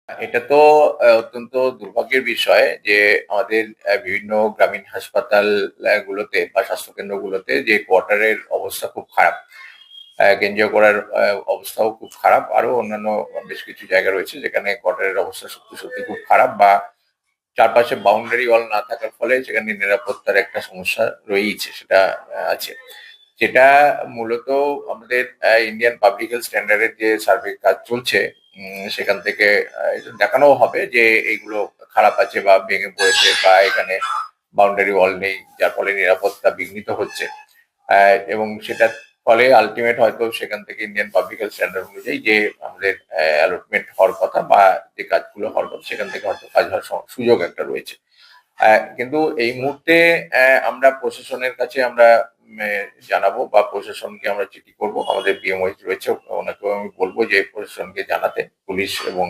এটা তো অত্যন্ত দুর্ভাগ্যের বিষয় যে আমাদের বিভিন্ন গ্রামীণ হাসপাতাল গুলোতে বা স্বাস্থ্যকেন্দ্রগুলোতে যে কোয়ার্টারের অবস্থা খুব খারাপ। কেন্দ্রীয় করার অবস্থাও খুব খারাপ। আরো অন্যান্য বেশ কিছু জায়গা রয়েছে যেখানে কোয়ার্টারের অবস্থা সত্যি সত্যি খুব খারাপ, বা চারপাশে বাউন্ডারি ওয়াল না থাকার ফলে সেখানে নিরাপত্তার একটা সমস্যা রয়েইছে, সেটা আছে। যেটা মূলত আমাদের ইন্ডিয়ান পাবলিক হেলথ স্ট্যান্ডার্ডের যে সার্ভে কাজ চলছে, সেখান থেকে দেখানো হবে যে এইগুলো খারাপ আছে বা ভেঙে পড়েছে, বা এখানে বাউন্ডারি ওয়াল নেই, যার ফলে নিরাপত্তা বিঘ্নিত হচ্ছে। এবং সেটার ফলে আলটিমেট হয়তো সেখান থেকে ইন্ডিয়ান পাবলিক হেলথ স্ট্যান্ডার্ড অনুযায়ী যে আমাদের অ্যালটমেন্ট হওয়ার কথা বা যে কাজগুলো হওয়ার কথা, সেখান থেকে হয়তো কাজ হওয়ার সুযোগ একটা রয়েছে। কিন্তু এই মুহূর্তে আমরা প্রশাসনের কাছে আমরা জানাবো, বা প্রশাসনকে আমরা চিঠি করব। আমাদের বিএমওএইচ রয়েছে, ওনাকেও আমি বলবো যে প্রশাসনকে জানাতে, পুলিশ এবং